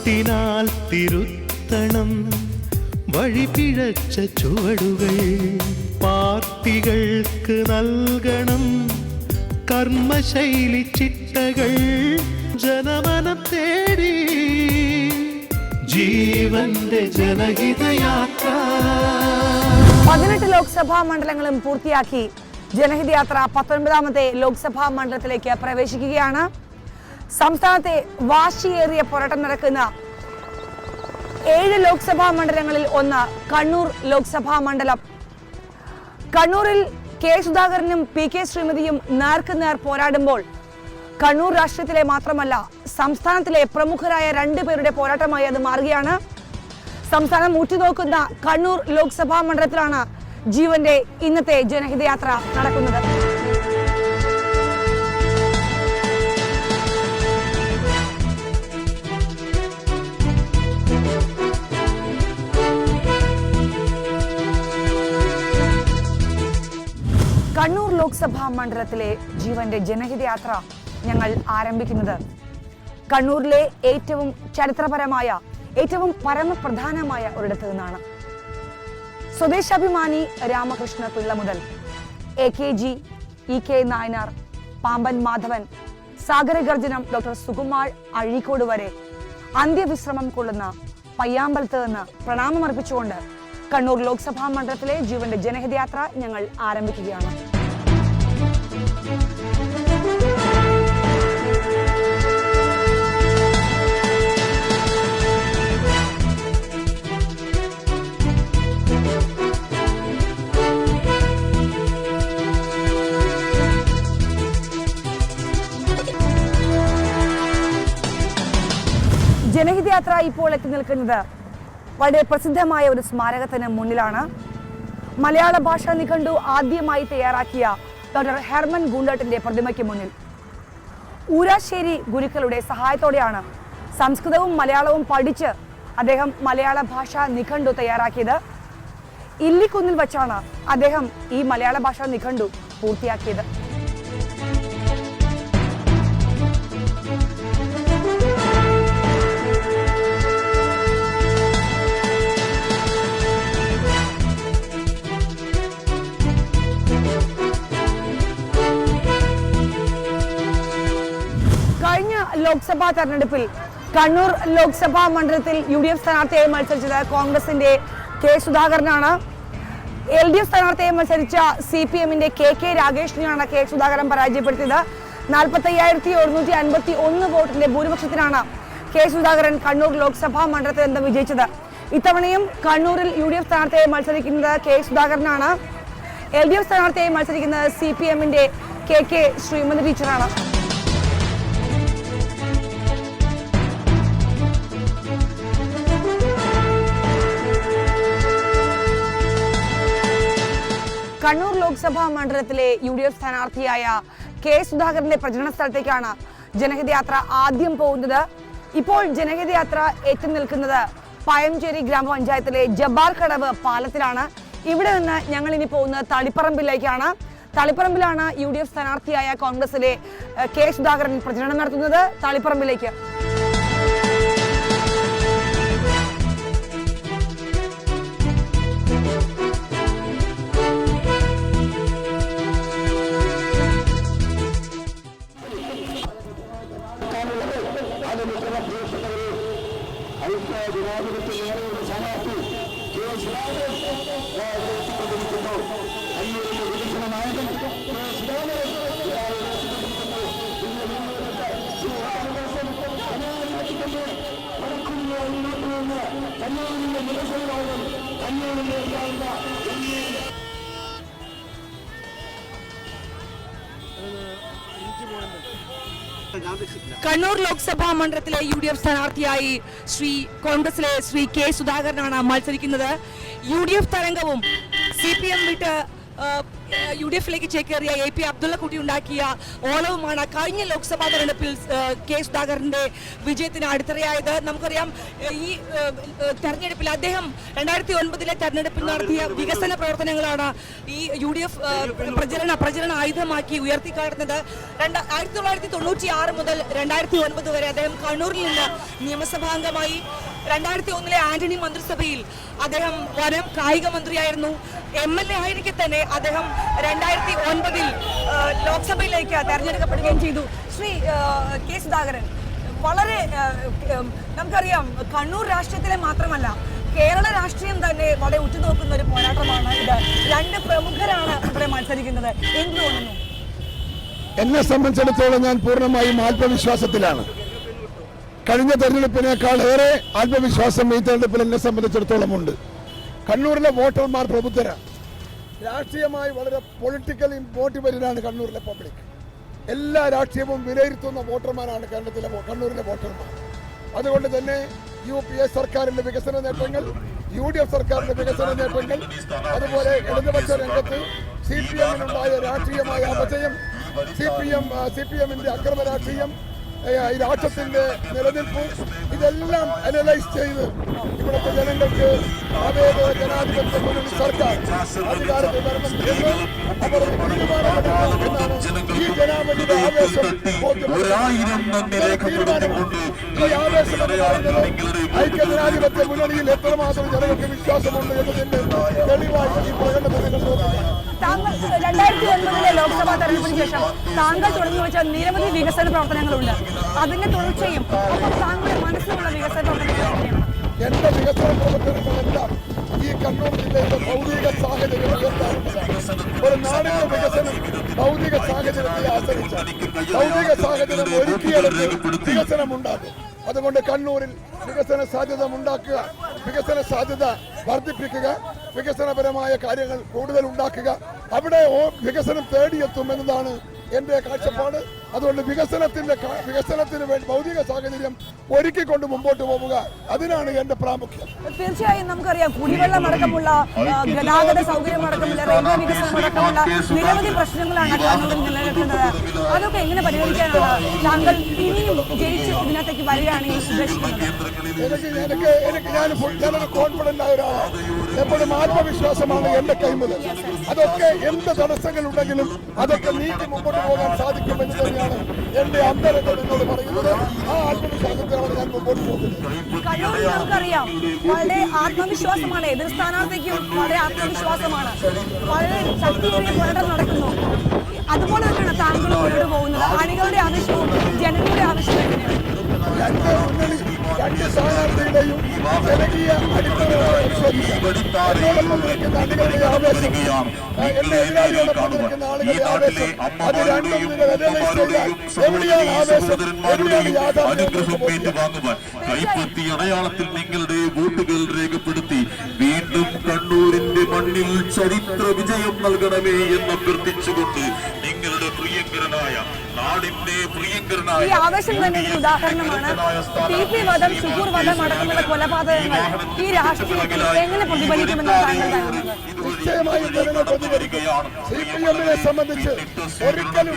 വോട്ടിനാൽ തിരുത്തണം വഴിപിഴച്ച ചുവടുകൾ, പാർട്ടികൾക്ക് നൽകണം കർമ്മശൈലി ചിട്ടകൾ. ജനമനം തേടി ജീവന്റെ ജനഹിതയാത്ര. 18 ലോക്സഭാ മണ്ഡലങ്ങളും പൂർത്തിയാക്കി ജനഹിതയാത്ര 19ാമത്തെ ലോക്സഭാ മണ്ഡലത്തിലേക്ക് പ്രവേശിക്കുകയാണ്. സംസ്ഥാനത്തെ വാശിയേറിയ പോരാട്ടം നടക്കുന്ന 7 ലോക്സഭാ മണ്ഡലങ്ങളിൽ ഒന്ന് കണ്ണൂർ ലോക്സഭാ മണ്ഡലം. കണ്ണൂരിൽ കെ സുധാകരനും പി കെ ശ്രീമതിയും നേർക്കുനേർ പോരാടുമ്പോൾ കണ്ണൂർ രാഷ്ട്രീയത്തിലെ മാത്രമല്ല സംസ്ഥാനത്തിലെ പ്രമുഖരായ 2 പേരുടെ പോരാട്ടമായി അത് മാറുകയാണ്. സംസ്ഥാനം ഉറ്റുനോക്കുന്ന കണ്ണൂർ ലോക്സഭാ മണ്ഡലത്തിലാണ് ജീവന്റെ ഇന്നത്തെ ജനഹിതയാത്ര നടക്കുന്നത്. കണ്ണൂർ ലോക്സഭാ മണ്ഡലത്തിലെ ജീവന്റെ ജനഹിതയാത്ര ഞങ്ങൾ ആരംഭിക്കുന്നത് കണ്ണൂരിലെ ഏറ്റവും ചരിത്രപരമായ, ഏറ്റവും പരമപ്രധാനമായ ഒരിടത്തു നിന്നാണ്. സ്വദേശാഭിമാനി രാമകൃഷ്ണ പിള്ള മുതൽ AKG, EK നായനാർ, പാമ്പൻ മാധവൻ, സാഗരഗർജനം ഡോക്ടർ സുകുമാർ അഴീക്കോട് വരെ അന്ത്യവിശ്രമം കൊള്ളുന്ന പയ്യാമ്പലത്ത് നിന്ന് പ്രണാമമർപ്പിച്ചുകൊണ്ട് കണ്ണൂർ ലോക്സഭാ മണ്ഡലത്തിലെ ജീവന്റെ ജനഹിതയാത്ര ഞങ്ങൾ ആരംഭിക്കുകയാണ്. ജനഹിതയാത്ര ഇപ്പോൾ എത്തി നിൽക്കുന്നത് വളരെ പ്രസിദ്ധമായ ഒരു സ്മാരകത്തിന് മുന്നിലാണ്. മലയാള ഭാഷാ നിഘണ്ടു ആദ്യമായി തയ്യാറാക്കിയ ഡോക്ടർ ഹെർമൻ ഗൂണ്ടട്ടിന്റെ പ്രതിമയ്ക്ക് മുന്നിൽ ഊരാശ്ശേരി ഗുരുക്കളുടെ സഹായത്തോടെയാണ് സംസ്കൃതവും മലയാളവും പഠിച്ച് അദ്ദേഹം മലയാള ഭാഷാ നിഘണ്ടു തയ്യാറാക്കിയത്. ഇല്ലിക്കുന്നിൽ വച്ചാണ് അദ്ദേഹം ഈ മലയാള ഭാഷാ നിഘണ്ടു പൂർത്തിയാക്കിയത്. ലോക്സഭാ തെരഞ്ഞെടുപ്പിൽ കണ്ണൂർ ലോക്സഭാ മണ്ഡലത്തിൽ UDF സ്ഥാനാർത്ഥിയായി മത്സരിച്ചത് കോൺഗ്രസിന്റെ കെ സുധാകരനാണ്. LDF സ്ഥാനാർത്ഥിയായി മത്സരിച്ച CPMന്റെ KK രാഗേഷിനെയാണ് കെ സുധാകരൻ പരാജയപ്പെടുത്തിയത്. 45,151 വോട്ടിന്റെ ഭൂരിപക്ഷത്തിനാണ് കെ സുധാകരൻ കണ്ണൂർ ലോക്സഭാ മണ്ഡലത്തിൽ നിന്ന് വിജയിച്ചത്. ഇത്തവണയും കണ്ണൂരിൽ UDF സ്ഥാനാർത്ഥിയായി മത്സരിക്കുന്നത് കെ സുധാകരനാണ്. LDF സ്ഥാനാർത്ഥിയായി മത്സരിക്കുന്നത് CPMന്റെ KK ശ്രീമതി ടീച്ചറാണ്. കണ്ണൂർ ലോക്സഭാ മണ്ഡലത്തിലെ UDF സ്ഥാനാർത്ഥിയായ കെ സുധാകരന്റെ പ്രചരണ സ്ഥലത്തേക്കാണ് ജനഹിതയാത്ര ആദ്യം പോകുന്നത്. ഇപ്പോൾ ജനഹിതയാത്ര എത്തി നിൽക്കുന്നത് പയഞ്ചേരി ഗ്രാമപഞ്ചായത്തിലെ ജബ്ബാർ കടവ് പാലത്തിലാണ്. ഇവിടെ നിന്ന് ഞങ്ങൾ ഇനി പോകുന്നത് തളിപ്പറമ്പിലേക്കാണ്. തളിപ്പറമ്പിലാണ് UDF സ്ഥാനാർത്ഥിയായ കോൺഗ്രസിലെ കെ സുധാകരൻ പ്രചരണം നടത്തുന്നത്. തളിപ്പറമ്പിലേക്ക് കണ്ണൂർ ലോക്സഭാ മണ്ഡലത്തിലെ UDF സ്ഥാനാർത്ഥിയായി കോൺഗ്രസിലെ ശ്രീ കെ സുധാകരനാണ് മത്സരിക്കുന്നത്. UDF തരംഗവും CPM വിട്ട് UDF-ലേക്ക് ചേക്കേറിയ AP അബ്ദുള്ളക്കുട്ടി ഉണ്ടാക്കിയ ഓളവുമാണ് കഴിഞ്ഞ ലോക്സഭാ തെരഞ്ഞെടുപ്പിൽ കെ സുധാകരന്റെ വിജയത്തിന് അടിത്തറയായത്. നമുക്കറിയാം ഈ തെരഞ്ഞെടുപ്പിൽ അദ്ദേഹം 2009 തെരഞ്ഞെടുപ്പിൽ നടത്തിയ വികസന പ്രവർത്തനങ്ങളാണ് ഈ UDF പ്രചരണ ആയുധമാക്കി ഉയർത്തിക്കാട്ടുന്നത്. 1996 മുതൽ 2009 വരെ അദ്ദേഹം കണ്ണൂരിൽ നിന്ന് നിയമസഭാംഗമായി. 2001 ആന്റണി മന്ത്രിസഭയിൽ അദ്ദേഹം വനം കായിക മന്ത്രിയായിരുന്നു. MLA ആയിരിക്കെ തന്നെ അദ്ദേഹം 2009 ലോക്സഭയിലേക്ക് തെരഞ്ഞെടുക്കപ്പെടുകയും ചെയ്തു. ശ്രീ കെ സുധാകരൻ, വളരെ നമുക്കറിയാം കണ്ണൂർ രാഷ്ട്രീയത്തിലെ മാത്രമല്ല കേരള രാഷ്ട്രീയം തന്നെ വളരെ ഉറ്റുനോക്കുന്ന ഒരു പോരാട്ടമാണ് ഇത്. രണ്ട് പ്രമുഖരാണ് ഇവിടെ മത്സരിക്കുന്നത്. എന്ത് തോന്നുന്നു? എന്നെ സംബന്ധിച്ചിടത്തോളം ഞാൻ പൂർണ്ണമായും ആത്മവിശ്വാസത്തിലാണ്. കഴിഞ്ഞ തെരഞ്ഞെടുപ്പിനേക്കാൾ ഏറെ ആത്മവിശ്വാസം ഈ തെരഞ്ഞെടുപ്പിൽ എന്നെ സംബന്ധിച്ചിടത്തോളം ഉണ്ട്. കണ്ണൂരിലെ വോട്ടർമാർ പ്രബുദ്ധരാണ്. രാഷ്ട്രീയമായി വളരെ പൊളിറ്റിക്കലി മോട്ടിവേറ്റഡാണ് കണ്ണൂരിലെ പബ്ലിക്. എല്ലാ രാഷ്ട്രീയവും വിലയിരുത്തുന്ന വോട്ടർമാരാണ് കണ്ണൂരിലെ വോട്ടർമാർ. അതുകൊണ്ട് തന്നെ UPA സർക്കാരിന്റെ വികസന നേട്ടങ്ങൾ, UDF സർക്കാരിന്റെ വികസന നേട്ടങ്ങൾ, അതുപോലെ ഇടതുപക്ഷ രംഗത്ത് CPM-നുണ്ടായ രാഷ്ട്രീയമായ അപജയം, CPM-ന്റെ അക്രമ രാഷ്ട്രീയം, ഈ രാഷ്ട്രത്തിന്റെ നിലനിൽപ്പ്, ഇതെല്ലാം അനലൈസ് ചെയ്ത് ഇവിടുത്തെ ജനങ്ങൾക്ക് ആവേദ ജനാധിപത്യ മുന്നണി സർക്കാർ അധികാരത്തിൽ വരണം എന്ന് അവർ തീരുമാനമെടുക്കണമെന്നാണ് ഈ ജനാവലിയുടെ ആവേശം. ഈ ആവേശം എന്ന് പറയുന്നത് ഐക്യജനാധിപത്യ മുന്നണിയിൽ എത്രമാത്രം ജനങ്ങൾക്ക് വിശ്വാസമുണ്ട് എന്നതിന്റെ തെളിവായി ഈ പ്രകടനത്തിൽ നിങ്ങൾ നോക്കുക. 2009 ലോക്സഭാ തെരഞ്ഞെടുപ്പിന് ശേഷം താങ്കൾ തുടങ്ങി വെച്ച നിരവധി വികസന പ്രവർത്തനങ്ങളുണ്ട്. അതിന്റെ തുടർച്ചയും താങ്കളുടെ മനസ്സിലുള്ള വികസന പ്രവർത്തനങ്ങൾ. എന്റെ വികസന പ്രവർത്തനങ്ങളെല്ലാം ഈ കണ്ണൂർ ജില്ലയിലെ ഭൗതിക സാഹചര്യം ഉയർത്താറുള്ളതാണ്. ഒരു നാടിന്റെ വികസനം ഭൗതിക സാഹചര്യത്തെ ആശ്രയിച്ചാണ്. ഭൗതിക സാഹചര്യം ഒരുക്കിയെടുത്ത് വികസനം ഉണ്ടാക്കും. അതുകൊണ്ട് കണ്ണൂരിൽ വികസന സാധ്യത ഉണ്ടാക്കുക, വികസന സാധ്യത വർദ്ധിപ്പിക്കുക, വികസനപരമായ കാര്യങ്ങൾ കൂടുതൽ ഉണ്ടാക്കുക, അവിടെ വികസനം തേടിയെത്തും എന്നതാണ് എന്റെ കാഴ്ചപ്പാട്. അതുകൊണ്ട് വികസനത്തിന് വേണ്ടി ഭൗതിക സാഹചര്യം ഒരുക്കിക്കൊണ്ട് മുമ്പോട്ട് പോവുക, അതിനാണ് എന്റെ പ്രാമുഖ്യം. തീർച്ചയായും നമുക്കറിയാം കുടിവെള്ളം അടക്കമുള്ള ഗതാഗത സൗകര്യം അടക്കമുള്ള റെയിൽവേ വികസനം അടക്കമുള്ള നിരവധി പ്രശ്നങ്ങളാണ് കണ്ണൂരിൽ നിലനിൽക്കുന്നത്. അതൊക്കെ എങ്ങനെ പരിഹരിക്കാനാണ് താങ്കൾ ഇനിയും ജയിച്ച് ഇതിനകത്തേക്ക് വരികയാണെങ്കിൽ ഉദ്ദേശിക്കുന്നത്? ഞാനൊരു കോൺഫിഡന്റ് ആയ ഒരാളാണ്. എപ്പോഴും ആത്മവിശ്വാസമാണ് എന്റെ കൈമുതൽ. അതൊക്കെ എന്ത് തടസ്സങ്ങൾ ഉണ്ടെങ്കിലും അതൊക്കെ നീക്കി മുമ്പോട്ട് പോകാൻ സാധിക്കുമെന്ന് തന്നെയാണ് എന്റെ അന്തരംഗം എന്നോട് പറയുന്നത്. ആ ആത്മവിശ്വാസത്തിലാണ് ഞാൻ മുമ്പോട്ട് പോകുന്നത്. കണ്ണൂരിൽ നമുക്കറിയാം വളരെ ആത്മവിശ്വാസമാണ്. എതിർ സ്ഥാനാർത്ഥിക്കും വളരെ ആത്മവിശ്വാസമാണ്. വളരെ ശക്തിയേറിയ പോരാട്ടം നടക്കുന്നു. അതുപോലെ തന്നെയാണ് താങ്കൾ മുന്നോട്ട് പോകുന്നത്. അണികളുടെ ആവശ്യവും ജനങ്ങളുടെ ആവശ്യവും എങ്ങനെയാണ്? രണ്ട് സ്ഥാനാർത്ഥിയുടെയും ജനകീയ അടിത്തറയോടൊപ്പം നിൽക്കുന്ന അണികളുടെ ആവേശം, എന്റെ എതിരാളിയോടൊപ്പം നിൽക്കുന്ന ആളുകളുടെ ആവേശം, അത് രണ്ടും എവിടെയാണ് ആവേശം, എവിടെയാണ് യാഥാർത്ഥ്യം? കൈപ്പത്തി അടയാളത്തിൽ നിങ്ങളുടെ വോട്ടുകൾ രേഖപ്പെടുത്തി വീണ്ടും കണ്ണൂരിന്റെ മണ്ണിൽ ചരിത്ര വിജയം നൽകണമേ എന്ന് അഭ്യർത്ഥിച്ചുകൊണ്ട് നിങ്ങളുടെ പ്രിയങ്കരനായ നാടിന്റെ പ്രിയങ്കരനായ ഈ ആവേശം തന്നെ ഒരു ഉദാഹരണമാണ്. TP വധം, ഷുക്കൂർ വധം അടക്കമുള്ള കൊലപാതകങ്ങൾ ഈ രാഷ്ട്രീയത്തിൽ എങ്ങനെ പ്രതിഫലിക്കുമെന്ന് താങ്കൾ കാണുന്നത്? നിശ്ചയമായും ജനങ്ങൾ പ്രതികരിക്കുകയാണ്. CPM-നെ സംബന്ധിച്ച് ഒരിക്കലും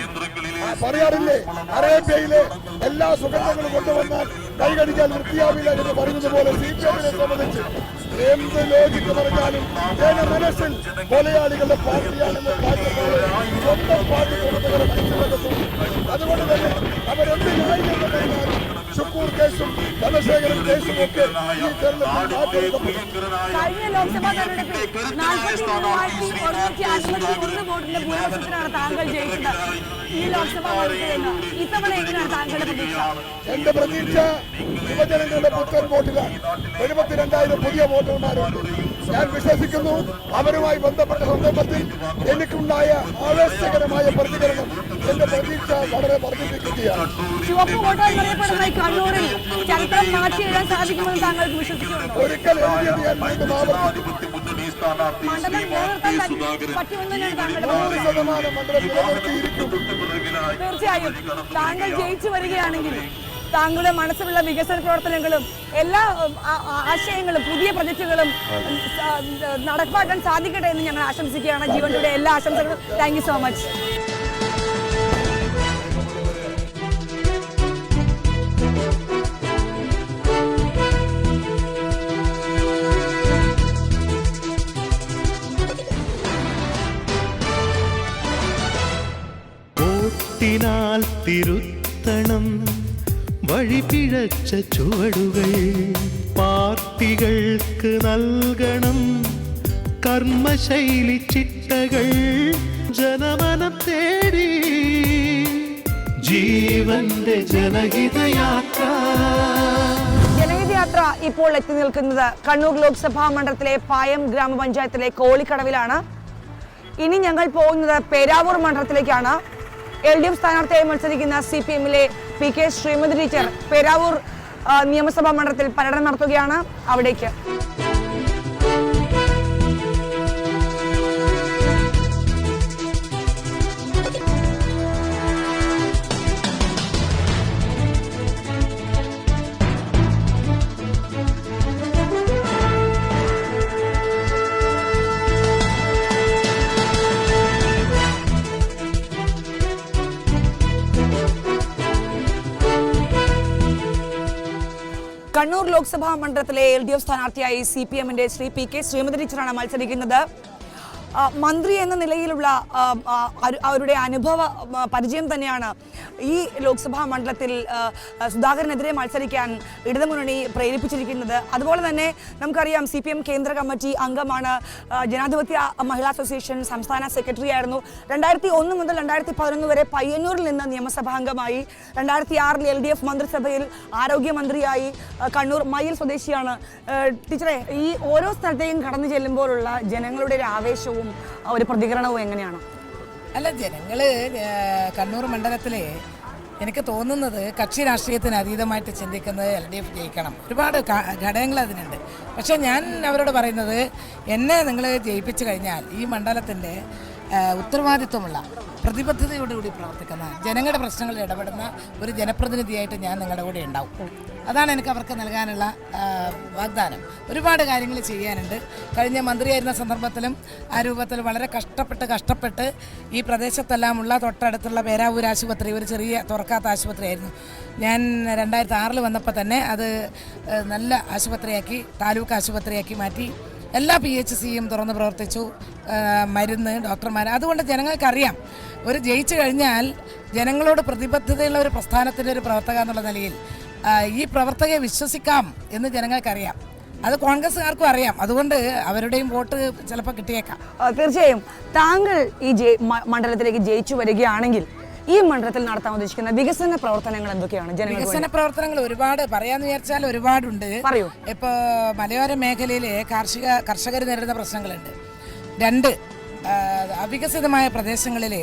പറയാറില്ലേ, അറേബ്യയിലെ എല്ലാ സുഗന്ധങ്ങളും കൊണ്ടുവന്നാൽ കൈകടിക്കാൻ വൃത്തിയാവില്ല എന്ന് പറയുന്നത് പോലെ CPM-നെ സംബന്ധിച്ച് എന്ത് ലോജിക്ക് പറഞ്ഞാലും ജനമനസ്സിൽ കൊലയാളികളുടെ പാർട്ടിയാണെന്ന് കാഴ്ചപ്പാട് സ്വന്തം പാർട്ടി പ്രവർത്തകരെ മനസ്സിലാക്കുന്നു. അതുകൊണ്ട് തന്നെ അവരെന്ത് ന്യായം പറഞ്ഞാലും ഷുക്കൂർ കേസും ചന്ദ്രശേഖരൻ കേസും ഒക്കെ ഈ തെരഞ്ഞെടുപ്പിൽ കഴിഞ്ഞ ലോക്സഭാ തെരഞ്ഞെടുപ്പിൽ 43,151 വോട്ടിന്റെ ഭൂരിപക്ഷത്തിനാണ് താങ്കൾ ജയിച്ചത്. ഈ ലോക്സഭാ മണ്ഡലത്തിൽ ഇത്തവണ എങ്ങനെയാണ് താങ്കളുടെ പ്രതീക്ഷ? എന്റെ പ്രതീക്ഷ യുവജനങ്ങളുടെ പുത്തൻ വോട്ടിലാണ്. 72,000 പുതിയ വോട്ടർമാരുണ്ട്. ഞാൻ വിശ്വസിക്കുന്നു അവരുമായി ബന്ധപ്പെട്ട സന്ദർഭത്തിൽ എനിക്കുണ്ടായ ആവേശകരമായ പ്രതികരണം എന്റെ പ്രതീക്ഷ വളരെ വർദ്ധിപ്പിക്കുകയാണ്. ചുവപ്പ് വോട്ട് എന്നറിയപ്പെടുന്ന കണ്ണൂരിൽ ചരിത്രം മാറ്റിയെഴുതാൻ സാധിക്കുമെന്ന് താങ്കൾക്ക് വിശ്വസിക്കുന്നുണ്ടോ? ഒരിക്കൽ എഴുതിയത് ഞാൻ വീണ്ടും ആവർത്തിക്കും. മണ്ഡലം നിലനിർത്താൻ പറ്റുമെന്നാണ് താങ്കളുടെ 100% മണ്ഡലം നിലനിർത്തിയിരിക്കും. തീർച്ചയായും താങ്കൾ ജയിച്ചു വരികയാണെങ്കിൽ താങ്കളുടെ മനസ്സിലുള്ള വികസന പ്രവർത്തനങ്ങളും എല്ലാ ആശയങ്ങളും പുതിയ പ്രൊജക്റ്റുകളും നടപ്പാക്കാൻ സാധിക്കട്ടെ എന്ന് ഞങ്ങൾ ആശംസിക്കുകയാണ്. ജീവന്റെ എല്ലാ ആശംസകളും. Thank you so much. ോട്ടിനാൽ തിരുത്തണം വഴിപിഴച്ച ചുവടുകൾ, പാർട്ടികൾക്ക് നൽകണം കർമ്മശൈലി ചിട്ടകൾ, ജനമനം തേടി ജീവന്റെ ജനഹിതയാത്ര. ജനഹിതയാത്ര ഇപ്പോൾ എത്തി നിൽക്കുന്നത് കണ്ണൂർ ലോക്സഭാ മണ്ഡലത്തിലെ പായം ഗ്രാമപഞ്ചായത്തിലെ കോളിക്കടവിലാണ്. ഇനി ഞങ്ങൾ പോകുന്നത് പേരാവൂർ മണ്ഡലത്തിലേക്കാണ്. LDF സ്ഥാനാർത്ഥിയായി മത്സരിക്കുന്ന CPM-ലെ PK ശ്രീമതി ടീച്ചർ പേരാവൂർ നിയമസഭാ മണ്ഡലത്തിൽ പര്യടനം നടത്തുകയാണ്. അവിടേക്ക് കണ്ണൂർ ലോക്സഭാ മണ്ഡലത്തിലെ LDF സ്ഥാനാർത്ഥിയായി CPM-ന്റെ ശ്രീ PK ശ്രീമതി ടീച്ചറാണ് മത്സരിക്കുന്നത്. മന്ത്രി എന്ന നിലയിലുള്ള അവരുടെ അനുഭവ പരിചയം തന്നെയാണ് ഈ ലോക്സഭാ മണ്ഡലത്തിൽ സുധാകരനെതിരെ മത്സരിക്കാൻ ഇടതുമുന്നണി പ്രേരിപ്പിച്ചിരിക്കുന്നത്. അതുപോലെ തന്നെ നമുക്കറിയാം CPM കേന്ദ്ര കമ്മിറ്റി അംഗമാണ്, ജനാധിപത്യ മഹിളാ അസോസിയേഷൻ സംസ്ഥാന സെക്രട്ടറി ആയിരുന്നു. 2001 മുതൽ 2011 വരെ പയ്യന്നൂരിൽ നിന്ന് നിയമസഭാംഗമായി. 2006 LDF മന്ത്രിസഭയിൽ ആരോഗ്യമന്ത്രിയായി. കണ്ണൂർ മയിൽ സ്വദേശിയാണ്. ടീച്ചറെ, ഈ ഓരോ സ്ഥലത്തേക്കും കടന്നു ചെല്ലുമ്പോഴുള്ള ജനങ്ങളുടെ ഒരു ആവേശവും ഒരു പ്രതികരണവും എങ്ങനെയാണ്? അല്ല, ജനങ്ങള് കണ്ണൂർ മണ്ഡലത്തില് എനിക്ക് തോന്നുന്നത് കക്ഷി രാഷ്ട്രീയത്തിന് അതീതമായിട്ട് ചിന്തിക്കുന്നത് LDF ജയിക്കണം. ഒരുപാട് ഘടകങ്ങൾ അതിനുണ്ട്. പക്ഷെ ഞാൻ അവരോട് പറയുന്നത്, എന്നെ നിങ്ങൾ ജയിപ്പിച്ചു കഴിഞ്ഞാൽ ഈ മണ്ഡലത്തിൻ്റെ ഉത്തരവാദിത്വമുള്ള പ്രതിബദ്ധതയോടുകൂടി പ്രവർത്തിക്കുന്ന ജനങ്ങളുടെ പ്രശ്നങ്ങളിൽ ഇടപെടുന്ന ഒരു ജനപ്രതിനിധിയായിട്ട് ഞാൻ നിങ്ങളുടെ കൂടെ ഉണ്ടാവും. അതാണ് എനിക്ക് അവർക്ക് നൽകാനുള്ള വാഗ്ദാനം. ഒരുപാട് കാര്യങ്ങൾ ചെയ്യാനുണ്ട്. കഴിഞ്ഞ മന്ത്രിയായിരുന്ന സന്ദർഭത്തിലും ആ രൂപത്തിൽ വളരെ കഷ്ടപ്പെട്ട് ഈ പ്രദേശത്തെല്ലാമുള്ള തൊട്ടടുത്തുള്ള പേരാവൂർ ആശുപത്രി ഒരു ചെറിയ തുറക്കാത്ത ആശുപത്രിയായിരുന്നു. ഞാൻ 2006 വന്നപ്പോൾ തന്നെ അത് നല്ല ആശുപത്രിയാക്കി, താലൂക്ക് ആശുപത്രിയാക്കി മാറ്റി. എല്ലാ PHCയും തുറന്ന് പ്രവർത്തിച്ചു. മരുന്ന്, ഡോക്ടർമാർ. അതുകൊണ്ട് ജനങ്ങൾക്കറിയാം, ഒരു ജയിച്ചു കഴിഞ്ഞാൽ ജനങ്ങളോട് പ്രതിബദ്ധതയുള്ള ഒരു പ്രസ്ഥാനത്തിൻ്റെ ഒരു പ്രവർത്തക എന്നുള്ള നിലയിൽ ഈ പ്രവർത്തകയെ വിശ്വസിക്കാം എന്ന് ജനങ്ങൾക്കറിയാം. അത് കോൺഗ്രസ്സുകാർക്കും അറിയാം. അതുകൊണ്ട് അവരുടെയും വോട്ട് ചിലപ്പോൾ കിട്ടിയേക്കാം. തീർച്ചയായും താങ്കൾ ഈ മണ്ഡലത്തിലേക്ക് ജയിച്ചു വരികയാണെങ്കിൽ ഈ മണ്ഡലത്തിൽ നടത്താൻ ഉദ്ദേശിക്കുന്ന വികസന പ്രവർത്തനങ്ങൾ എന്തൊക്കെയാണ്? വികസന പ്രവർത്തനങ്ങൾ ഒരുപാട് പറയാന്ന് വിചാരിച്ചാൽ ഒരുപാടുണ്ട്. പറയൂ. ഇപ്പോൾ മലയോര മേഖലയിലെ കർഷകർ നേരിടുന്ന പ്രശ്നങ്ങളുണ്ട്. 2 അവികസിതമായ പ്രദേശങ്ങളിൽ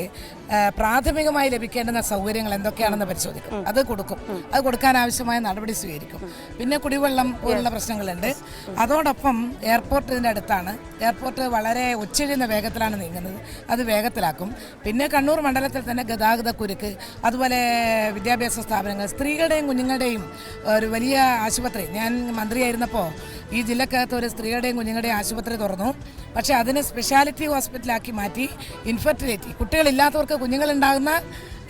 പ്രാഥമികമായി ലഭിക്കേണ്ടുന്ന സൗകര്യങ്ങൾ എന്തൊക്കെയാണെന്ന് പരിശോധിക്കും. അത് കൊടുക്കും. അത് കൊടുക്കാൻ ആവശ്യമായ നടപടി സ്വീകരിക്കും. പിന്നെ കുടിവെള്ളം പോലുള്ള പ്രശ്നങ്ങളുണ്ട്. അതോടൊപ്പം എയർപോർട്ട് ഇതിൻ്റെ അടുത്താണ്. എയർപോർട്ട് വളരെ ഒച്ചിഴിയുന്ന വേഗത്തിലാണ് നീങ്ങുന്നത്. അത് വേഗത്തിലാക്കും. പിന്നെ കണ്ണൂർ മണ്ഡലത്തിൽ തന്നെ ഗതാഗത കുരുക്ക്, അതുപോലെ വിദ്യാഭ്യാസ സ്ഥാപനങ്ങൾ, സ്ത്രീകളുടെയും കുഞ്ഞുങ്ങളുടെയും ഒരു വലിയ ആശുപത്രി. ഞാൻ മന്ത്രിയായിരുന്നപ്പോൾ ഈ ജില്ലക്കകത്ത് ഒരു സ്ത്രീകളുടെയും കുഞ്ഞുങ്ങളുടെയും ആശുപത്രി തുറന്നു. പക്ഷേ അതിനെ സ്പെഷ്യാലിറ്റി ഹോസ്പിറ്റലാക്കി മാറ്റി. ഇൻഫെർട്ടിലിറ്റി, കുട്ടികളില്ലാത്തവർക്ക്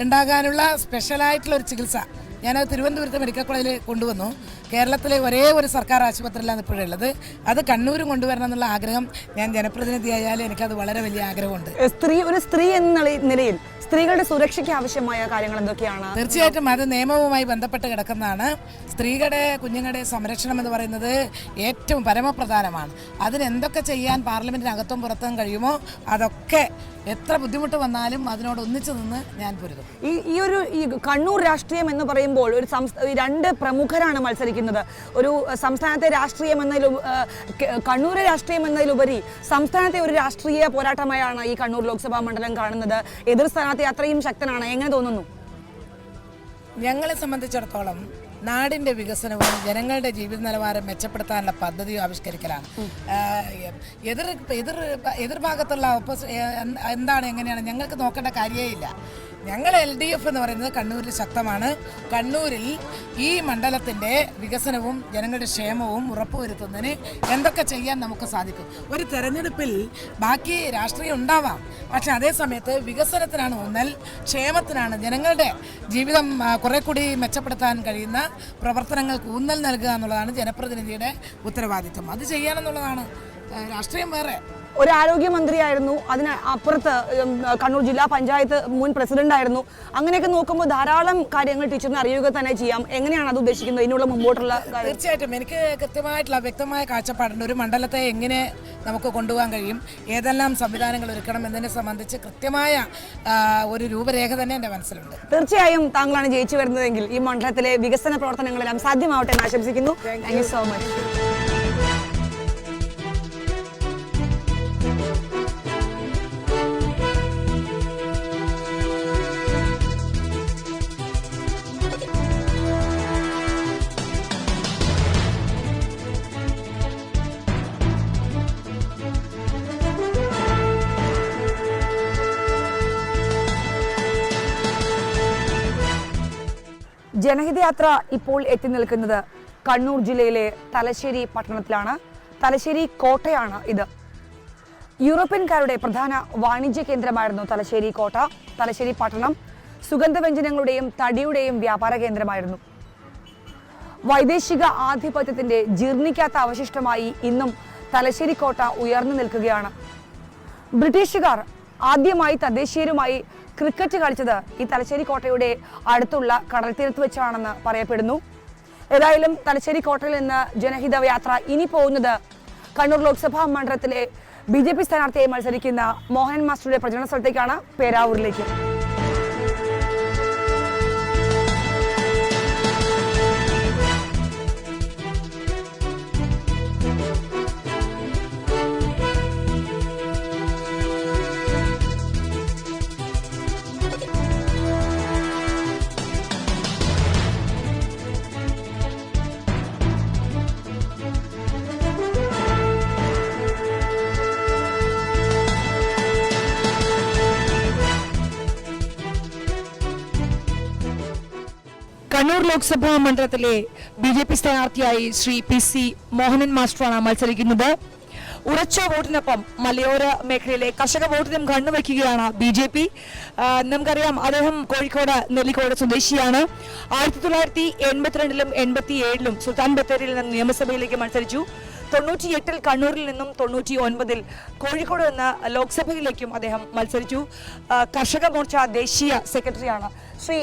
ഉണ്ടാകാനുള്ള സ്പെഷ്യലായിട്ടുള്ള ഒരു ചികിത്സ ഞാനത് തിരുവനന്തപുരത്ത് മെഡിക്കൽ കോളേജിൽ കൊണ്ടുവന്നു. കേരളത്തിലെ ഒരേ ഒരു സർക്കാർ ആശുപത്രിയിലാണ് ഇപ്പോഴുള്ളത്. അത് കണ്ണൂരും കൊണ്ടുവരണം എന്നുള്ള ആഗ്രഹം, ഞാൻ ജനപ്രതിനിധിയായാലും എനിക്കത് വളരെ വലിയ ആഗ്രഹമുണ്ട്. ഒരു സ്ത്രീ എന്ന നിലയിൽ സ്ത്രീകളുടെ സുരക്ഷയ്ക്ക് ആവശ്യമായ കാര്യങ്ങൾ എന്തൊക്കെയാണ്? തീർച്ചയായിട്ടും അത് നിയമവുമായി ബന്ധപ്പെട്ട് കിടക്കുന്നതാണ്. സ്ത്രീകളുടെ കുഞ്ഞുങ്ങളുടെ സംരക്ഷണം എന്ന് പറയുന്നത് ഏറ്റവും പരമപ്രധാനമാണ്. അതിനെന്തൊക്കെ ചെയ്യാൻ പാർലമെന്റിനകത്തും പുറത്തും കഴിയുമോ അതൊക്കെ എത്ര ബുദ്ധിമുട്ട് വന്നാലും അതിനോട് ഒന്നിച്ചു നിന്ന് ഞാൻ പൊരുതും. ഈ കണ്ണൂർ രാഷ്ട്രീയം എന്ന് പറയുമ്പോൾ ഒരു 2 പ്രമുഖരാണ് മത്സരിക്കുന്നത്. ഒരു സംസ്ഥാനത്തെ രാഷ്ട്രീയം എന്നതിലും കണ്ണൂർ രാഷ്ട്രീയം എന്നതിലുപരി സംസ്ഥാനത്തെ ഒരു രാഷ്ട്രീയ പോരാട്ടമായാണ് ഈ കണ്ണൂർ ലോക്സഭാ മണ്ഡലം കാണുന്നത്. എതിർ സ്ഥാനാർത്ഥി അത്രയും ശക്തനാണ്. എങ്ങനെ തോന്നുന്നു? ഞങ്ങളെ സംബന്ധിച്ചിടത്തോളം നാടിൻ്റെ വികസനവും ജനങ്ങളുടെ ജീവിത നിലവാരം മെച്ചപ്പെടുത്താനുള്ള പദ്ധതിയും ആവിഷ്കരിക്കലാണ്. എതിർഭാഗത്തുള്ള എന്താണ് എങ്ങനെയാണ് ഞങ്ങൾക്ക് നോക്കേണ്ട കാര്യമേ ഇല്ല. ഞങ്ങൾ LDF എന്ന് പറയുന്നത് കണ്ണൂരിൽ ശക്തമാണ്. കണ്ണൂരിൽ ഈ മണ്ഡലത്തിൻ്റെ വികസനവും ജനങ്ങളുടെ ക്ഷേമവും ഉറപ്പുവരുത്തുന്നതിന് എന്തൊക്കെ ചെയ്യാൻ നമുക്ക് സാധിക്കും. ഒരു തെരഞ്ഞെടുപ്പിൽ ബാക്കി രാഷ്ട്രീയം ഉണ്ടാവാം, പക്ഷെ അതേ സമയത്ത് വികസനത്തിനാണ് ഊന്നൽ, ക്ഷേമത്തിനാണ്, ജനങ്ങളുടെ ജീവിതം കുറെ കൂടി മെച്ചപ്പെടുത്താൻ കഴിയുന്ന പ്രവർത്തനങ്ങൾക്ക് ഊന്നൽ നൽകുക എന്നുള്ളതാണ് ജനപ്രതിനിധിയുടെ ഉത്തരവാദിത്വം. അത് ചെയ്യാനെന്നുള്ളതാണ്. രാഷ്ട്രീയം വേറെ. ഒരു ആരോഗ്യമന്ത്രിയായിരുന്നു, അതിന് അപ്പുറത്ത് കണ്ണൂർ ജില്ലാ പഞ്ചായത്ത് മുൻ പ്രസിഡന്റ് ആയിരുന്നു. അങ്ങനെയൊക്കെ നോക്കുമ്പോൾ ധാരാളം കാര്യങ്ങൾ ടീച്ചറിനെ അറിയുക തന്നെ ചെയ്യാം. എങ്ങനെയാണ് അത് ഉദ്ദേശിക്കുന്നത് ഇതിനുള്ള മുമ്പോട്ടുള്ള കാര്യം? തീർച്ചയായിട്ടും എനിക്ക് കൃത്യമായിട്ടുള്ള വ്യക്തമായ കാഴ്ചപ്പാടുണ്ട്. ഒരു മണ്ഡലത്തെ എങ്ങനെ നമുക്ക് കൊണ്ടുപോകാൻ കഴിയും, ഏതെല്ലാം സംവിധാനങ്ങൾ ഒരുക്കണം എന്നതിനെ സംബന്ധിച്ച് കൃത്യമായ ഒരു രൂപരേഖ തന്നെ എൻ്റെ മനസ്സിലുണ്ട്. തീർച്ചയായും താങ്കളാണ് ജയിച്ചു വരുന്നതെങ്കിൽ ഈ മണ്ഡലത്തിലെ വികസന പ്രവർത്തനങ്ങളെല്ലാം സാധ്യമാവട്ടെ എന്ന് ആശംസിക്കുന്നു. Thank you so much. ജനഹിതയാത്ര ഇപ്പോൾ എത്തി നിൽക്കുന്നത് കണ്ണൂർ ജില്ലയിലെ തലശ്ശേരി പട്ടണത്തിലാണ്. തലശ്ശേരി കോട്ടയാണ് ഇത്. യൂറോപ്യൻകാരുടെ പ്രധാന വാണിജ്യ കേന്ദ്രമായിരുന്നു തലശ്ശേരി കോട്ട. തലശ്ശേരി പട്ടണം സുഗന്ധവ്യഞ്ജനങ്ങളുടെയും തടിയുടെയും വ്യാപാര കേന്ദ്രമായിരുന്നു. വൈദേശിക ആധിപത്യത്തിന്റെ ജീർണിക്കാത്ത അവശിഷ്ടമായി ഇന്നും തലശ്ശേരി കോട്ട ഉയർന്നു നിൽക്കുകയാണ്. ബ്രിട്ടീഷുകാർ ആദ്യമായി തദ്ദേശീയരുമായി ക്രിക്കറ്റ് കളിച്ചത് ഈ തലശ്ശേരി കോട്ടയുടെ അടുത്തുള്ള കടൽ തീരത്ത് വെച്ചാണെന്ന് പറയപ്പെടുന്നു. ഏതായാലും തലശ്ശേരി കോട്ടയിൽ നിന്ന് ജനഹിത യാത്ര ഇനി പോകുന്നത് കണ്ണൂർ ലോക്സഭാ മണ്ഡലത്തിലെ BJP സ്ഥാനാർത്ഥിയായി മത്സരിക്കുന്ന മോഹൻ മാസ്റ്ററുടെ പ്രചരണ സ്ഥലത്തേക്കാണ്, പേരാവൂരിലേക്ക്. കണ്ണൂർ ലോക്സഭാ മണ്ഡലത്തിലെ BJP സ്ഥാനാർത്ഥിയായി ശ്രീ PC മോഹനൻ മാസ്റ്ററാണ് മത്സരിക്കുന്നത്. ഉറച്ച വോട്ടിനൊപ്പം മലയോര മേഖലയിലെ കർഷക വോട്ടിനും കണ്ണുവയ്ക്കുകയാണ് BJP. നമുക്കറിയാം, അദ്ദേഹം കോഴിക്കോട് നെല്ലിക്കോട് സ്വദേശിയാണ്. 1982-ലും 87-ലും സുൽത്താൻ ബത്തേരിയിൽ നിന്ന് നിയമസഭയിലേക്ക് മത്സരിച്ചു. 98-ൽ കണ്ണൂരിൽ നിന്നും 99-ൽ കോഴിക്കോട് നിന്ന് ലോക്സഭയിലേക്കും അദ്ദേഹം മത്സരിച്ചു. കർഷക മോർച്ച ദേശീയ സെക്രട്ടറിയാണ്. ശ്രീ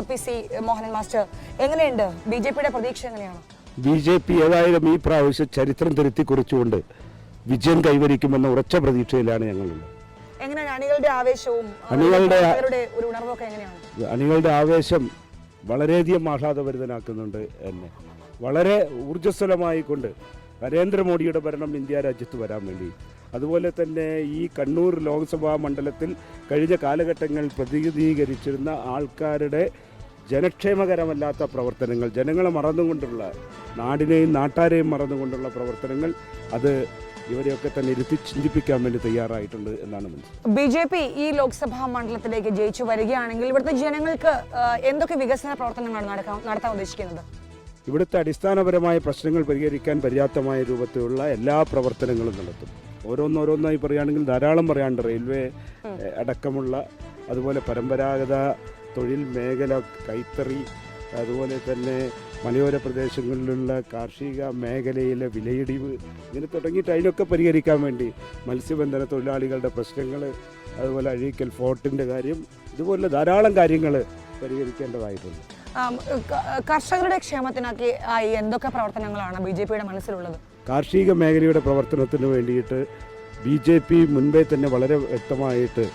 PC മോഹനൻ മാസ്റ്റർ, എങ്ങനെയുണ്ട് BJPയുടെ പ്രതീക്ഷ എങ്ങനെയാണ്? BJP ഏതായാലും ഈ പ്രാവശ്യം ചരിത്രം തിരുത്തി കുറിച്ചുകൊണ്ട് വിജയം കൈവരിക്കുമെന്ന ഉറച്ച പ്രതീക്ഷയിലാണ് ഞങ്ങളുള്ളത്. എങ്ങനെയാണ് അണികളുടെ ആവേശവും ഒരു ഉണർവൊക്കെ എങ്ങനെയാണ്? അണികളുടെ ആവേശം വളരെയധികം ആഹ്ലാദഭരിതനാക്കുന്നുണ്ട് എന്നെ. വളരെ ഊർജ്ജസ്വലമായിക്കൊണ്ട് നരേന്ദ്രമോദിയുടെ ഭരണം ഇന്ത്യ രാജ്യത്ത് വരാൻ വേണ്ടി, അതുപോലെ തന്നെ ഈ കണ്ണൂർ ലോക്സഭാ മണ്ഡലത്തിൽ കഴിഞ്ഞ കാലഘട്ടങ്ങൾ പ്രതിനിധീകരിച്ചിരുന്ന ആൾക്കാരുടെ ജനക്ഷേമകരമല്ലാത്ത പ്രവർത്തനങ്ങൾ, ജനങ്ങളെ മറന്നുകൊണ്ടുള്ള, നാടിനെയും നാട്ടാരെയും മറന്നുകൊണ്ടുള്ള പ്രവർത്തനങ്ങൾ, അത് ഇവരെയൊക്കെ തന്നെ ഇരുത്തി ചിന്തിപ്പിക്കാൻ വേണ്ടി തയ്യാറായിട്ടുണ്ട് എന്നാണ് മനസ്സിലാക്കുന്നത്. BJP ഈ ലോക്സഭാ മണ്ഡലത്തിലേക്ക് ജയിച്ചു വരികയാണെങ്കിൽ ഇവിടുത്തെ ജനങ്ങൾക്ക് എന്തൊക്കെ വികസന പ്രവർത്തനങ്ങളാണ് നടത്താൻ ഉദ്ദേശിക്കുന്നത്? ഇവിടുത്തെ അടിസ്ഥാനപരമായ പ്രശ്നങ്ങൾ പരിഹരിക്കാൻ പര്യാപ്തമായ രൂപത്തിലുള്ള എല്ലാ പ്രവർത്തനങ്ങളും നടത്തും. ഓരോന്നോരോന്നായി പറയുകയാണെങ്കിൽ ധാരാളം പറയാണ്ട്. റെയിൽവേ അടക്കമുള്ള, അതുപോലെ പരമ്പരാഗത തൊഴിൽ മേഖല, കൈത്തറി, അതുപോലെ തന്നെ മലയോര പ്രദേശങ്ങളിലുള്ള കാർഷിക മേഖലയിലെ വിലയിടിവ്, ഇങ്ങനെ തുടങ്ങിയിട്ട് അതിനൊക്കെ പരിഹരിക്കാൻ വേണ്ടി മത്സ്യബന്ധന തൊഴിലാളികളുടെ പ്രശ്നങ്ങൾ, അതുപോലെ അഴീക്കൽ ഫോർട്ടിൻ്റെ കാര്യം, ഇതുപോലെ ധാരാളം കാര്യങ്ങൾ പരിഹരിക്കേണ്ടതായിട്ടുണ്ട്. കർഷകരുടെ ക്ഷേമത്തിനാക്കി എന്തൊക്കെ പ്രവർത്തനങ്ങളാണ് BJPയുടെ മനസ്സിലുള്ളത്? കാർഷിക മേഖലയുടെ പ്രവർത്തനത്തിന് വേണ്ടിയിട്ട് BJP മുൻപേ തന്നെ വളരെ വ്യക്തമായിട്ട്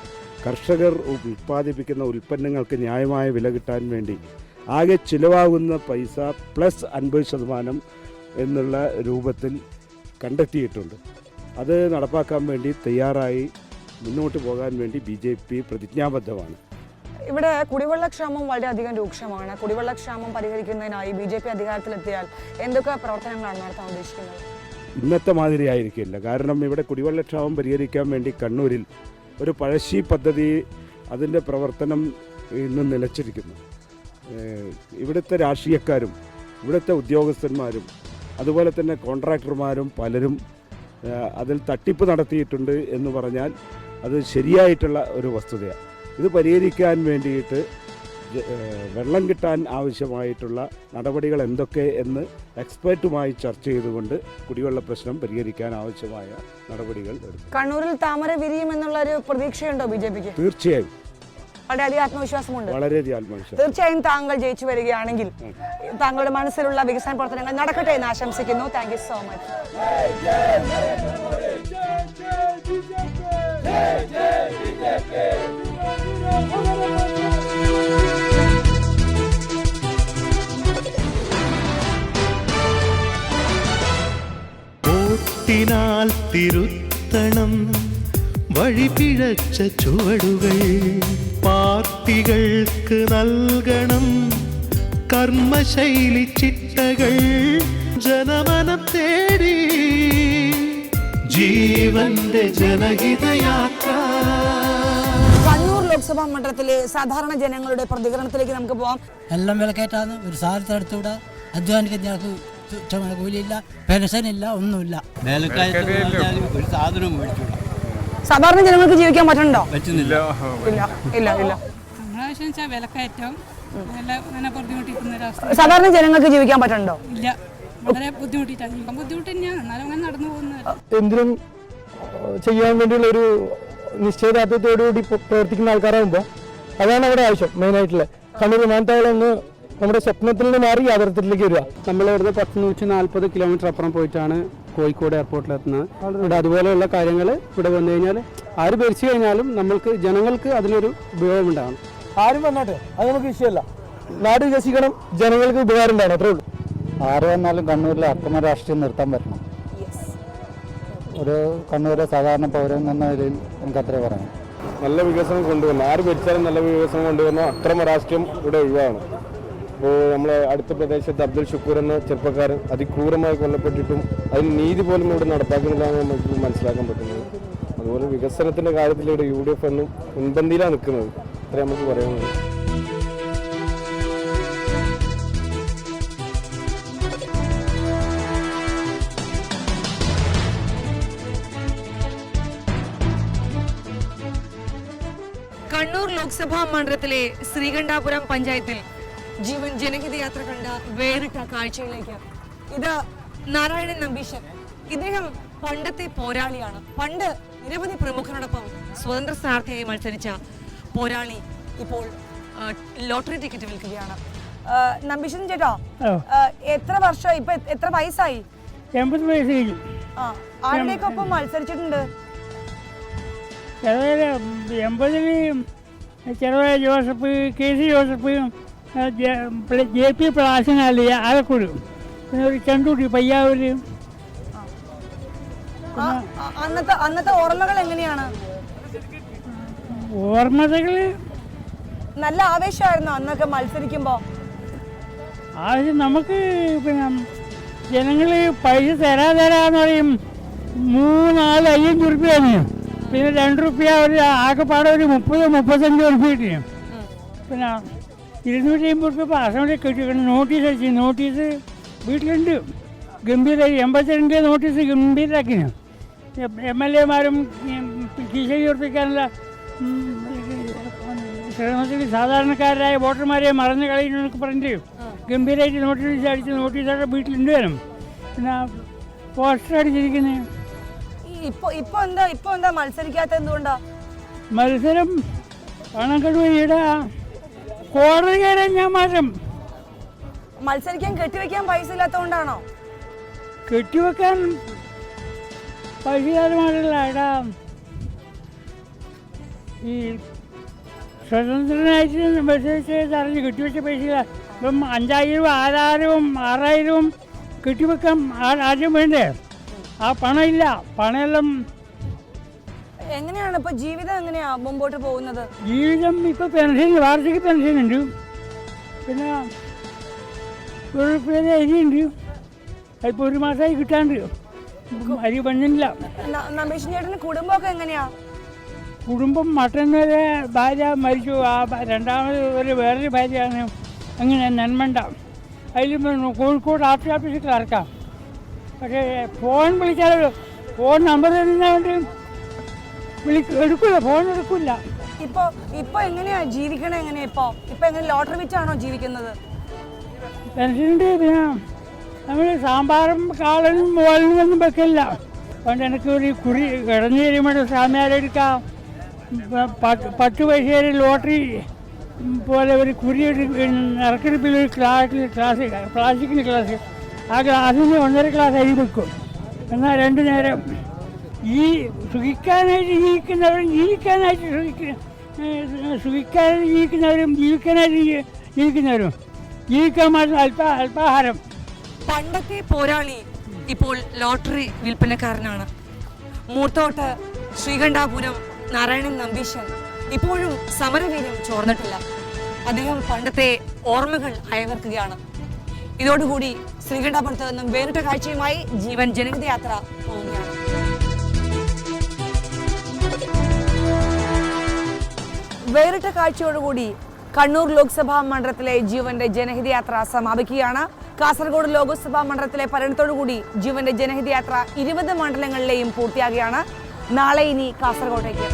കർഷകർ ഉൽപ്പാദിപ്പിക്കുന്ന ഉൽപ്പന്നങ്ങൾക്ക് ന്യായമായ വില കിട്ടാൻ വേണ്ടി ആകെ ചിലവാകുന്ന പൈസ പ്ലസ് 50% എന്നുള്ള രൂപത്തിൽ കണ്ടെത്തിയിട്ടുണ്ട്. അത് നടപ്പാക്കാൻ വേണ്ടി തയ്യാറായി മുന്നോട്ട് പോകാൻ വേണ്ടി BJP പ്രതിജ്ഞാബദ്ധമാണ്. ഇവിടെ കുടിവെള്ളക്ഷാമം വളരെയധികം രൂക്ഷമാണ്. കുടിവെള്ളക്ഷാമം പരിഹരിക്കുന്നതിനായി BJP അധികാരത്തിലെത്തിയാൽ എന്തൊക്കെ പ്രവർത്തനങ്ങളാണ് നടത്താൻ ഉദ്ദേശിക്കുന്നത്? ഇന്നത്തെ മാതിരി ആയിരിക്കില്ല. കാരണം ഇവിടെ കുടിവെള്ളക്ഷാമം പരിഹരിക്കാൻ വേണ്ടി കണ്ണൂരിൽ ഒരു പഴശ്ശി പദ്ധതി, അതിൻ്റെ പ്രവർത്തനം ഇന്ന് നിലച്ചിരിക്കുന്നു. ഇവിടുത്തെ രാഷ്ട്രീയക്കാരും ഇവിടുത്തെ ഉദ്യോഗസ്ഥന്മാരും അതുപോലെ തന്നെ കോൺട്രാക്ടർമാരും പലരും അതിൽ തട്ടിപ്പ് നടത്തിയിട്ടുണ്ട് എന്ന് പറഞ്ഞാൽ അത് ശരിയായിട്ടുള്ള ഒരു വസ്തുതയാണ്. ഇത് പരിഹരിക്കാൻ വേണ്ടിയിട്ട് വെള്ളം കിട്ടാൻ ആവശ്യമായിട്ടുള്ള നടപടികൾ എന്തൊക്കെ എന്ന് എക്സ്പേർട്ടുമായി ചർച്ച ചെയ്തുകൊണ്ട് കുടിവെള്ള പ്രശ്നം പരിഹരിക്കാൻ ആവശ്യമായ നടപടികൾ എടുക്കും. കണ്ണൂരിൽ താമര വിരിയും എന്നുള്ള ഒരു പ്രതീക്ഷയുണ്ടോ ബിജെപിക്ക്? തീർച്ചയായും വളരെയധികം ആത്മവിശ്വാസമുണ്ട്. വളരെയധികം ആത്മവിശ്വാസം. തീർച്ചയായും താങ്കൾ ജയിച്ചു വരികയാണെങ്കിൽ താങ്കളുടെ മനസ്സിലുള്ള വികസന പ്രവർത്തനങ്ങൾ നടക്കട്ടെ എന്ന് ആശംസിക്കുന്നു. Thank you so much. ഓട്ടിനാൽ തിരുത്തണം വഴിപിഴച്ച ചുവടുകൾ, പാർട്ടികൾക്ക് നൽകണം കർമ്മശൈലി ചിട്ടകൾ, ജനമനം തേടി ജീവന്റെ ജനഹിതയാത്ര. കണ്ണൂർ ലോക്സഭാ മണ്ഡലത്തിലെ സാധാരണ ജനങ്ങളുടെ പ്രതികരണത്തിലേക്ക് നമുക്ക് പോവാം. എല്ലാം വിലക്കയറ്റാന്ന്, ഒരു സാധനത്തെ എടുത്തുകൂടാ, അധ്വാനിക്കുന്ന തുച്ഛമായ കൂലിയില്ല, പെൻഷനില്ല, ഒന്നുമില്ല. ഒരു സാധനവും മേടിച്ചുകൂടാ. സാധാരണ ജനങ്ങൾക്ക് ജീവിക്കാൻ പറ്റുന്നുണ്ടോ? പറ്റുന്നില്ല. ഇല്ല. വിലക്കയറ്റം സാധാരണ ജനങ്ങൾക്ക് ജീവിക്കാൻ പറ്റുന്നുണ്ടോ? ഇല്ല, വളരെ ബുദ്ധിമുട്ടിട്ടാണ്. ബുദ്ധിമുട്ട് തന്നെയാണ്, എന്നാലും അങ്ങനെ നടന്നു പോകുന്നത്. എന്തിനും ചെയ്യാൻ വേണ്ടിയുള്ള ഒരു നിശ്ചയദാർഢ്യത്തോടുകൂടി പ്രവർത്തിക്കുന്ന ആൾക്കാരാകുമ്പോൾ അതാണ് അവിടെ ആവശ്യം. മെയിനായിട്ടുള്ള കണ്ണൂർ വിമാനത്താവളം ഒന്ന് നമ്മുടെ സ്വപ്നത്തിൽ നിന്ന് മാറി യാഥാർത്ഥ്യത്തിലേക്ക് വരിക. നമ്മളിവിടുന്ന് 140 കിലോമീറ്റർ അപ്പുറം പോയിട്ടാണ് കോഴിക്കോട് എയർപോർട്ടിലെത്തുന്നത്. ഇവിടെ അതുപോലെയുള്ള കാര്യങ്ങൾ ഇവിടെ വന്നു കഴിഞ്ഞാൽ ആര് ഭരിച്ചു കഴിഞ്ഞാലും നമ്മൾക്ക് ജനങ്ങൾക്ക് അതിലൊരു ഉപയോഗമുണ്ടാകണം. ആരും വന്നോട്ടെ, അത് നമുക്ക് വിഷയമല്ല. നാട് വികസിക്കണം, ജനങ്ങൾക്ക് ഉപകാരം ഉണ്ടാകണം, അത്രേ ഉള്ളൂ. ആര് വന്നാലും കണ്ണൂരിലെ അക്രമ രാഷ്ട്രീയം നിർത്താൻ പറ്റണം. ഒരു കണ്ണൂരെ സാധാരണ പൗരൻ എന്ന നിലയിൽ എനിക്കത്രേ പറയാം. നല്ല വികസനം കൊണ്ടുവരണം, ആര് ഭരിച്ചാലും നല്ല വികസനം കൊണ്ടുവരണം. അക്രമ രാഷ്ട്രീയം ഇവിടെ ഒഴിവാണ്. ഇപ്പോൾ നമ്മളെ അടുത്ത പ്രദേശത്ത് അബ്ദുൽ ഷുക്കൂർ എന്ന ചെറുപ്പക്കാരൻ അതിക്രൂരമായി കൊല്ലപ്പെട്ടിട്ടും അതിന് നീതി പോലും ഇവിടെ നടപ്പാക്കുന്നില്ല എന്ന് നമുക്ക് മനസ്സിലാക്കാൻ പറ്റുന്നത്. അതുപോലെ വികസനത്തിൻ്റെ കാര്യത്തിൽ ഇവിടെ UDF എന്നും മുൻപന്തിയിലാണ് നിൽക്കുന്നത്. അത്രേ നമുക്ക് പറയാനുള്ളത്. കണ്ണൂർ ലോക്സഭാ മണ്ഡലത്തിലെ ശ്രീകണ്ഠാപുരം പഞ്ചായത്തിൽ ജീവൻ ജനഹിത യാത്ര കണ്ട വേറിട്ട കാഴ്ചയിലേക്ക്. ഇത് നാരായണൻ നമ്പീശൻ. ഇദ്ദേഹം പണ്ടത്തെ പോരാളിയാണ്. പണ്ട് നിരവധി പ്രമുഖരോടൊപ്പം സ്വതന്ത്ര സ്ഥാനാർത്ഥിയായി മത്സരിച്ച പോരാളി ഇപ്പോൾ ലോട്ടറി ടിക്കറ്റ് വിൽക്കുകയാണ്. നമ്പീശൻ ചേട്ടാ, എത്ര വർഷം ഇപ്പൊ എത്ര വയസ്സായി? 80 വയസ്സ് കഴിഞ്ഞു. ആരുടെയൊപ്പം മത്സരിച്ചിട്ടുണ്ട്? 80 ചെറുതായ ജോസഫ്, KC ജോസഫ്, JP പ്ലാസിനാലി, ആലക്കുഴി, പിന്നെ ഒരു ചണ്ടൂട്ടി പയ്യാവൂര്. അന്നത്തെ ഓർമ്മകൾ എങ്ങനെയാണ്? ഓർമ്മകള് നല്ല ആവേശമായിരുന്നു അന്നൊക്കെ മത്സരിക്കുമ്പോ. ആവശ്യം നമുക്ക് പിന്നെ ജനങ്ങള് പൈസ തരാന്ന് പറയും. 3-4-5 റുപ്യാണ്. പിന്നെ 2 റുപ്യ ഒരു ആകെപ്പാടെ ഒരു 30-35 റുപ്യ കിട്ടിയും. പിന്നെ 250 റുപ്യ അസംബ്ലി കിട്ടിക്കണം. നോട്ടീസ് അയച്ചു. നോട്ടീസ് വീട്ടിലുണ്ട്. ഗംഭീരമായി 82 നോട്ടീസ് ഗംഭീരാക്കിന്. MLA മാരും കീശ ഉറപ്പിക്കാനുള്ള ശ്രമത്തിൽ സാധാരണക്കാരായ വോട്ടർമാരെ മറന്നു കളയുന്നതൊക്കെ പറഞ്ഞിട്ട് ഗംഭീരമായിട്ട് നോട്ടീസ് അടിച്ച് നോട്ടീസൊക്കെ വീട്ടിലുണ്ട് വരും. പിന്നെ പോസ്റ്റർ അടിച്ചിരിക്കുന്നത്. ഇപ്പൊ എന്താ മത്സരിക്കാത്ത? എന്തുകൊണ്ടാ? മത്സരം പണക്കെടു ഈടെ കോടതി കയറാൻ ഞാൻ മാറ്റം. മത്സരിക്കാൻ കെട്ടിവെക്കാൻ പൈസ ഇല്ലാത്തതുകൊണ്ടാണോ? കെട്ടിവെക്കാൻ പൈസ ഇല്ലാതെ മാറില്ല. ഇടാ ഈ സ്വതന്ത്രനായിട്ട് മത്സരിച്ച് അറിഞ്ഞ് കെട്ടിവെച്ച പൈസ ഇല്ല. ഇപ്പം 5000, 6000 കെട്ടിവെക്കാൻ ആദ്യം വേണ്ടേ? ആ പണം ഇല്ല. പണമെല്ലാം എങ്ങനെയാണ് ഇപ്പൊ ജീവിതം എങ്ങനെയാ മുമ്പോട്ട് പോകുന്നത്? ജീവിതം ഇപ്പൊ പെൻഷൻ, വാർഷിക പെൻഷൻ ഉണ്ട്. പിന്നെ ഒരു അരിയുണ്ട്. അതിപ്പോ 1 മാസമായി കിട്ടാണ്ട്. അരി പണില്ല. നമ്പീശൻ ചേട്ടന് കുടുംബമൊക്കെ എങ്ങനെയാ? കുടുംബം മറ്റൊന്നൊരു ഭാര്യ മരിച്ചു. ആ രണ്ടാമത് വേറൊരു ഭാര്യയാണ് അങ്ങനെ നന്മണ്ട. അതിൽ കോഴിക്കോട് ആർട്ടി ഓഫീസിൽ ക്ലർക്കാം. പക്ഷേ ഫോൺ വിളിച്ചാൽ ഫോൺ നമ്പർ തരുന്നതുകൊണ്ട് എടുക്കില്ല, ഫോൺ എടുക്കില്ല. ഇപ്പൊ എങ്ങനെയാ ജീവിക്കണേ? എങ്ങനെയാ ഇപ്പൊ എങ്ങനെ ലോട്ടറി വെച്ചാണോ ജീവിക്കുന്നത്? പെൻഷനുണ്ട്. പിന്നെ നമ്മൾ സാമ്പാറും കാളനും മോളിനും ഒന്നും വെക്കില്ല. അതുകൊണ്ട് എനിക്ക് ഒരു കുറി കിടന്നു കഴിയുമ്പോൾ സാമ്യാരെടുക്കാം. 10 പൈസ ലോട്ടറി പോലെ ഒരു കുരി ഇറക്കെടുപ്പിൽ ഒരു ക്ലാസ് പ്ലാസ്റ്റിക്കിൻ്റെ ഗ്ലാസ്, ആ ഗ്ലാസ്സിന് 1.5 ഗ്ലാസ് അരി വെക്കും. എന്നാൽ 2 നേരം ഈ സുഖിക്കാനായിട്ട് ജീവിക്കുന്നവരും ജീവിക്കാനായിട്ട് ജീവിക്കുന്നവരും ജീവിക്കാൻ മാത്രം അല്പാഹാരം. പണ്ടത്തെ പോരാളി ഇപ്പോൾ ലോട്ടറി വിൽപ്പനക്കാരനാണ്. മൂത്തോട്ട് ശ്രീകണ്ഠാപുരം നാരായണൻ നമ്പീശൻ ഇപ്പോഴും സമരവീര്യം ചോർന്നിട്ടില്ല. അദ്ദേഹം പണ്ടത്തെ ഓർമ്മകൾ അയവർക്കുകയാണ്. ഇതോടുകൂടി ശ്രീകണ്ഠാപുരത്ത് നിന്നും വേറിട്ട കാഴ്ചയുമായി ജീവൻ ജനഹിത യാത്ര പോവുകയാണ്. വേറിട്ട കാഴ്ചയോടുകൂടി കണ്ണൂർ ലോക്സഭാ മണ്ഡലത്തിലെ ജീവന്റെ ജനഹിത യാത്ര സമാപിക്കുകയാണ്. കാസർഗോഡ് ലോക്സഭാ മണ്ഡലത്തിലെ പര്യടനത്തോടുകൂടി ജീവന്റെ ജനഹിത യാത്ര 20 മണ്ഡലങ്ങളിലെയും പൂർത്തിയാകുകയാണ്. നാളെ ഇനി കാസർഗോട്ടേക്ക്.